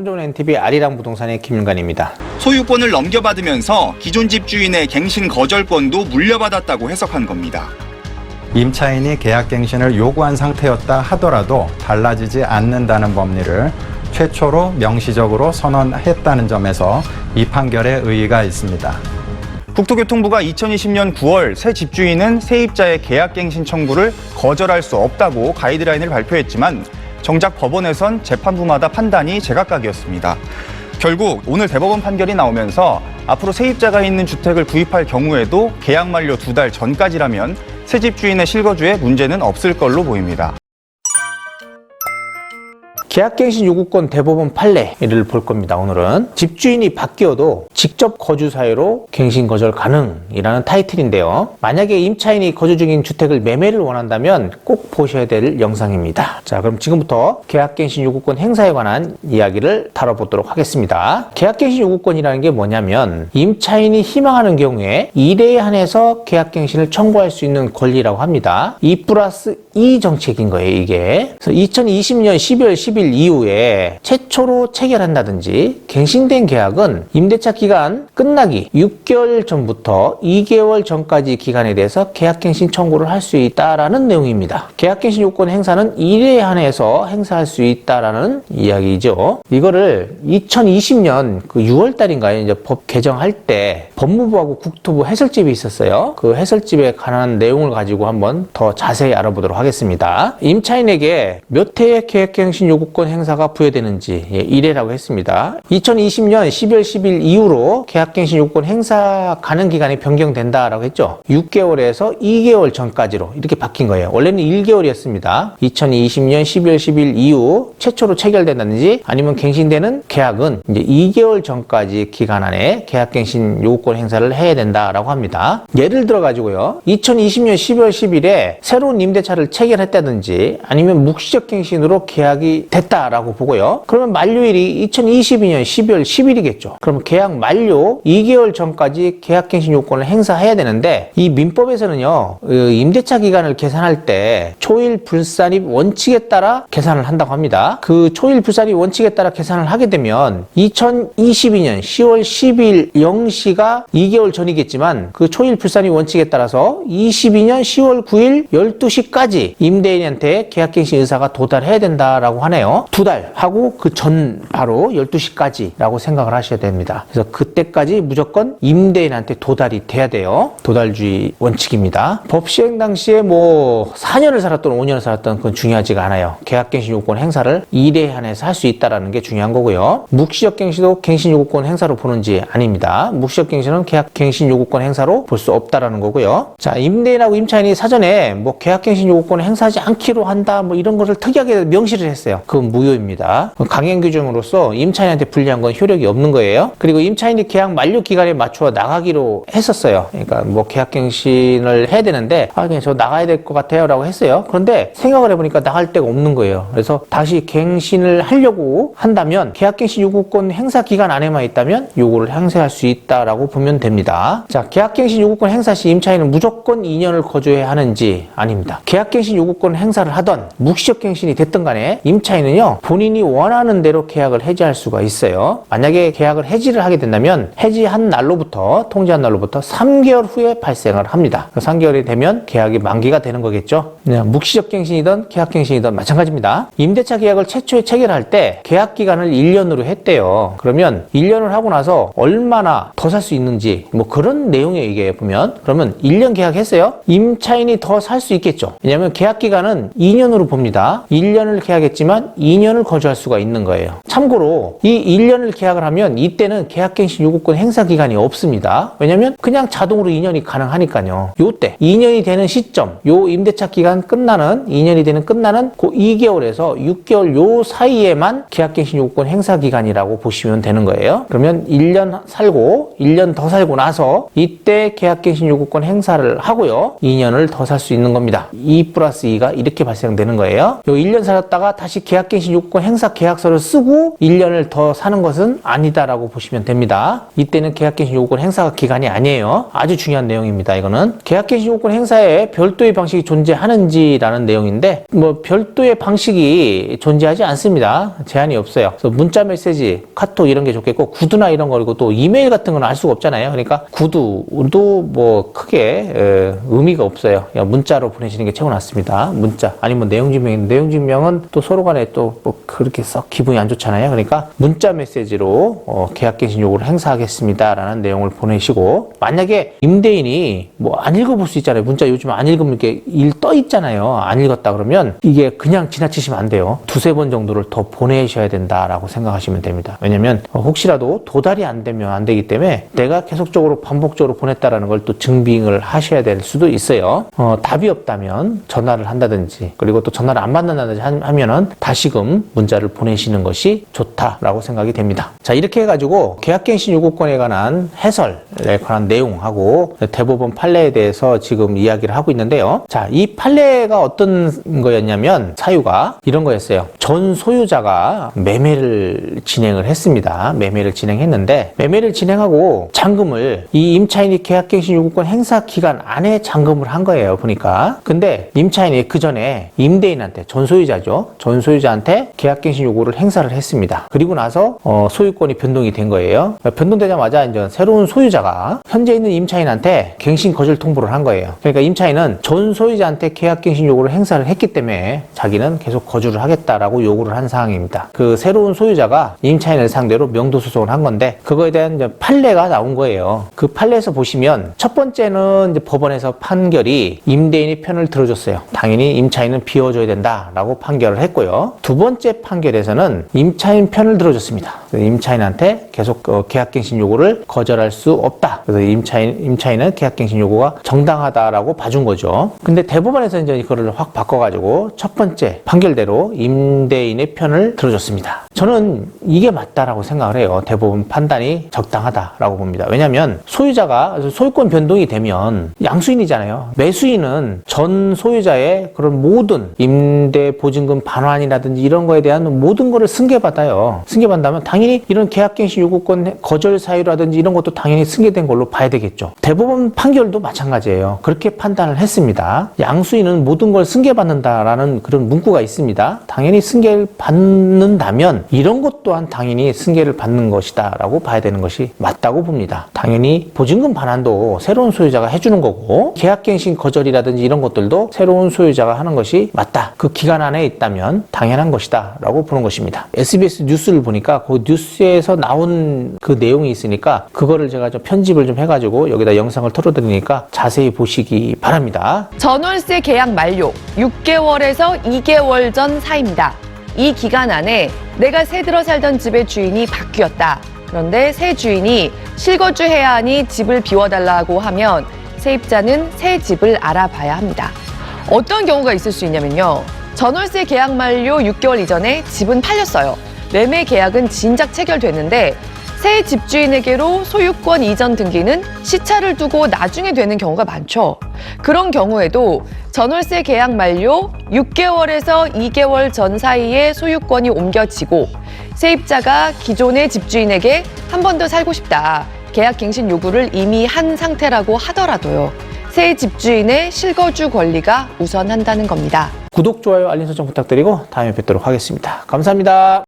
참 좋은 NTV 아리랑 부동산의 김윤관입니다. 소유권을 넘겨받으면서 기존 집주인의 갱신 거절권도 물려받았다고 해석한 겁니다. 임차인이 계약갱신을 요구한 상태였다 하더라도 달라지지 않는다는 법리를 최초로 명시적으로 선언했다는 점에서 이 판결에 의의가 있습니다. 국토교통부가 2020년 9월 새 집주인은 세입자의 계약갱신 청구를 거절할 수 없다고 가이드라인을 발표했지만 정작 법원에선 재판부마다 판단이 제각각이었습니다. 결국 오늘 대법원 판결이 나오면서 앞으로 세입자가 있는 주택을 구입할 경우에도 계약 만료 2달 전까지라면 새 집주인의 실거주에 문제는 없을 걸로 보입니다. 계약갱신 요구권 대법원 판례를 볼 겁니다. 오늘은 집주인이 바뀌어도 직접 거주 사유로 갱신 거절 가능이라는 타이틀인데요. 만약에 임차인이 거주 중인 주택을 매매를 원한다면 꼭 보셔야 될 영상입니다. 자, 그럼 지금부터 계약갱신 요구권 행사에 관한 이야기를 다뤄보도록 하겠습니다. 계약갱신 요구권이라는 게 뭐냐면 임차인이 희망하는 경우에 1회에 한해서 계약갱신을 청구할 수 있는 권리라고 합니다. 2+2 정책인 거예요, 이게. 그래서 2020년 12월 10일 이후에 최초로 체결한다든지 갱신된 계약은 임대차 기간 끝나기 6개월 전부터 2개월 전까지 기간에 대해서 계약갱신 청구를 할 수 있다라는 내용입니다. 계약갱신 요건 행사는 1회에 한해서 행사할 수 있다라는 이야기죠. 이거를 2020년 그 6월 달인가요? 이제 법 개정할 때 법무부하고 국토부 해설집이 있었어요. 그 해설집에 관한 내용을 가지고 한번 더 자세히 알아보도록 하겠습니다. 임차인에게 몇 회의 계약갱신 요구권 행사가 부여되는지 1회라고 했습니다. 2020년 12월 10일 이후로 계약갱신 요구권 행사 가능 기간이 변경된다라고 했죠. 6개월에서 2개월 전까지로 이렇게 바뀐 거예요. 원래는 1개월이었습니다. 2020년 12월 10일 이후 최초로 체결된다든지 아니면 갱신되는 계약은 이제 2개월 전까지 기간 안에 계약갱신 요구권 행사를 해야 된다라고 합니다. 예를 들어 가지고요. 2020년 12월 10일에 새로운 임대차를 체결했다든지 아니면 묵시적 갱신으로 계약이 됐다라고 보고요. 그러면 만료일이 2022년 12월 10일이겠죠. 그럼 계약 만료 2개월 전까지 계약갱신 요건을 행사해야 되는데 이 민법에서는요. 임대차 기간을 계산할 때 초일 불산입 원칙에 따라 계산을 한다고 합니다. 그 초일 불산입 원칙에 따라 계산을 하게 되면 2022년 10월 10일 0시가 2개월 전이겠지만 그 초일 불산입 원칙에 따라서 22년 10월 9일 12시까지 임대인한테 계약갱신 의사가 도달해야 된다라고 하네요. 2달 하고 그 전 바로 12시까지라고 생각을 하셔야 됩니다. 그래서 그때까지 무조건 임대인한테 도달이 돼야 돼요. 도달주의 원칙입니다. 법 시행 당시에 뭐 4년을 살았던 5년을 살았던 그건 중요하지가 않아요. 계약갱신 요구권 행사를 1회에 한해서 할 수 있다는 게 중요한 거고요. 묵시적 갱신도 갱신 요구권 행사로 보는지 아닙니다. 묵시적 갱신은 계약갱신 요구권 행사로 볼 수 없다라는 거고요. 자, 임대인하고 임차인이 사전에 뭐 계약갱신 요구권을 행사하지 않기로 한다 뭐 이런 것을 특이하게 명시를 했어요. 그건 무효입니다. 강행 규정으로서 임차인한테 불리한 건 효력이 없는 거예요. 그리고 임차인이 계약 만료 기간에 맞추어 나가기로 했었어요. 그러니까 뭐 계약갱신을 해야 되는데 그냥 저 나가야 될 것 같아요 라고 했어요. 그런데 생각을 해보니까 나갈 데가 없는 거예요. 그래서 다시 갱신을 하려고 한다면 계약갱신 요구권 행사 기간 안에만 있다면 요구를 행사할 수 있다라고 보면 됩니다. 자, 계약갱신 요구권 행사 시 임차인은 무조건 2년을 거주해야 하는지 아닙니다. 계약갱신 요구권 행사를 하던 묵시적 갱신이 됐든 간에 임차인은요 본인이 원하는 대로 계약을 해지할 수가 있어요. 만약에 계약을 해지를 하게 된다면 해지한 날로부터 통지한 날로부터 3개월 후에 발생을 합니다. 3개월이 되면 계약이 만기가 되는 거겠죠. 묵시적 갱신이든 계약갱신이든 마찬가지입니다. 임대차 계약을 최초에 체결할 때 계약 기간을 1년으로 했대요. 그러면 1년을 하고 나서 얼마나 더 살 수 있는지 뭐 그런 내용에 이게 보면 그러면 1년 계약했어요. 임차인이 더 살 수 있겠죠. 왜냐하면 계약 기간은 2년으로 봅니다. 1년을 계약했지만 2년을 거주할 수가 있는 거예요. 참고로 이 1년을 계약을 하면 이때는 계약갱신 요구권 행사 기간이 없습니다. 왜냐면 그냥 자동으로 2년이 가능하니까요. 요때 2년이 되는 시점, 요 임대차 기간 끝나는 2년이 되는 끝나는 그 2개월에서 6개월 요 사이에만 계약갱신 요구권 행사 기간이라고 보시면 되는 거예요. 그러면 1년 살고 1년 더 살고 나서 이때 계약갱신 요구권 행사를 하고요. 2년을 더 살 수 있는 겁니다. 2+2가 이렇게 발생되는 거예요. 요 1년 살았다가 다시 계약 계약갱신 요구권 행사 계약서를 쓰고 1년을 더 사는 것은 아니다라고 보시면 됩니다. 이때는 계약갱신 요구권 행사 기간이 아니에요. 아주 중요한 내용입니다. 이거는 계약갱신 요구권 행사에 별도의 방식이 존재하는지라는 내용인데 뭐 별도의 방식이 존재하지 않습니다. 제한이 없어요. 그래서 문자 메시지, 카톡 이런 게 좋겠고 구두나 이런 거 그리고 또 이메일 같은 건 알 수가 없잖아요. 그러니까 구두도 뭐 크게 의미가 없어요. 그냥 문자로 보내시는 게 최고 낫습니다. 문자 아니면 내용증명은 또 서로 간에 또 뭐 그렇게 썩 기분이 안 좋잖아요. 그러니까 문자 메시지로 계약갱신 요구를 행사하겠습니다라는 내용을 보내시고 만약에 임대인이 뭐 안 읽어볼 수 있잖아요. 문자 요즘 안 읽으면 이렇게 일 떠 있잖아요. 안 읽었다 그러면 이게 그냥 지나치시면 안 돼요. 두세 번 정도를 더 보내셔야 된다라고 생각하시면 됩니다. 왜냐면 혹시라도 도달이 안 되면 안 되기 때문에 내가 계속적으로 반복적으로 보냈다라는 걸 또 증빙을 하셔야 될 수도 있어요. 답이 없다면 전화를 한다든지 그리고 또 전화를 안 받는다든지 하면은 다시금 문자를 보내시는 것이 좋다라고 생각이 됩니다. 자, 이렇게 해가지고 계약갱신 요구권에 관한 해설에 관한 내용하고 대법원 판례에 대해서 지금 이야기를 하고 있는데요. 자, 이 판례가 어떤 거였냐면 사유가 이런 거였어요. 전 소유자가 매매를 진행을 했습니다. 매매를 진행했는데 매매를 진행하고 잔금을 이 임차인이 계약갱신 요구권 행사 기간 안에 잔금을 한 거예요. 보니까. 근데 임차인이 그 전에 임대인한테 전 소유자한테 계약갱신 요구를 행사를 했습니다. 그리고 나서 소유권이 변동이 된 거예요. 변동되자마자 이제 새로운 소유자가 현재 있는 임차인한테 갱신 거절 통보를 한 거예요. 그러니까 임차인은 전 소유자한테 계약갱신 요구를 행사를 했기 때문에 자기는 계속 거주를 하겠다라고 요구를 한 상황입니다. 그 새로운 소유자가 임차인을 상대로 명도소송을 한 건데 그거에 대한 이제 판례가 나온 거예요. 그 판례에서 보시면 첫 번째는 이제 법원에서 판결이 임대인의 편을 들어줬어요. 당연히 임차인은 비워줘야 된다라고 판결을 했고요. 두 번째 판결에서는 임차인 편을 들어줬습니다. 임차인한테 계속 계약갱신 요구를 거절할 수 없다. 그래서 임차인은 계약갱신 요구가 정당하다라고 봐준 거죠. 근데 대법원에서 이제 이거를 확 바꿔가지고 첫 번째 판결대로 임대인의 편을 들어줬습니다. 저는 이게 맞다라고 생각을 해요. 대법원 판단이 적당하다라고 봅니다. 왜냐하면 소유자가 소유권 변동이 되면 양수인이잖아요. 매수인은 전 소유자의 그런 모든 임대 보증금 반환이라든지 이런 거에 대한 모든 거를 승계받아요. 승계받다면 당연히 이런 계약갱신 요구권 거절 사유라든지 이런 것도 당연히 승계된 걸로 봐야 되겠죠. 대법원 판결도 마찬가지예요. 그렇게 판단을 했습니다. 양수인은 모든 걸 승계받는다라는 그런 문구가 있습니다. 당연히 승계를 받는다면 이런 것 또한 당연히 승계를 받는 것이다 라고 봐야 되는 것이 맞다고 봅니다. 당연히 보증금 반환도 새로운 소유자가 해주는 거고 계약갱신 거절이라든지 이런 것들도 새로운 소유자가 하는 것이 맞다. 그 기간 안에 있다면 당연한 것이다 라고 보는 것입니다. SBS 뉴스를 보니까 그 뉴스에서 나온 그 내용이 있으니까 그거를 제가 좀 편집을 좀 해가지고 여기다 영상을 틀어드리니까 자세히 보시기 바랍니다. 전월세 계약 만료 6개월에서 2개월 전 사이입니다. 이 기간 안에 내가 새 들어 살던 집의 주인이 바뀌었다. 그런데 새 주인이 실거주해야 하니 집을 비워달라고 하면 세입자는 새 집을 알아봐야 합니다. 어떤 경우가 있을 수 있냐면요. 전월세 계약 만료 6개월 이전에 집은 팔렸어요. 매매 계약은 진작 체결됐는데 새 집주인에게로 소유권 이전 등기는 시차를 두고 나중에 되는 경우가 많죠. 그런 경우에도 전월세 계약 만료 6개월에서 2개월 전 사이에 소유권이 옮겨지고 세입자가 기존의 집주인에게 한 번 더 살고 싶다. 계약갱신 요구를 이미 한 상태라고 하더라도요. 새 집주인의 실거주 권리가 우선한다는 겁니다. 구독, 좋아요, 알림 설정 부탁드리고 다음에 뵙도록 하겠습니다. 감사합니다.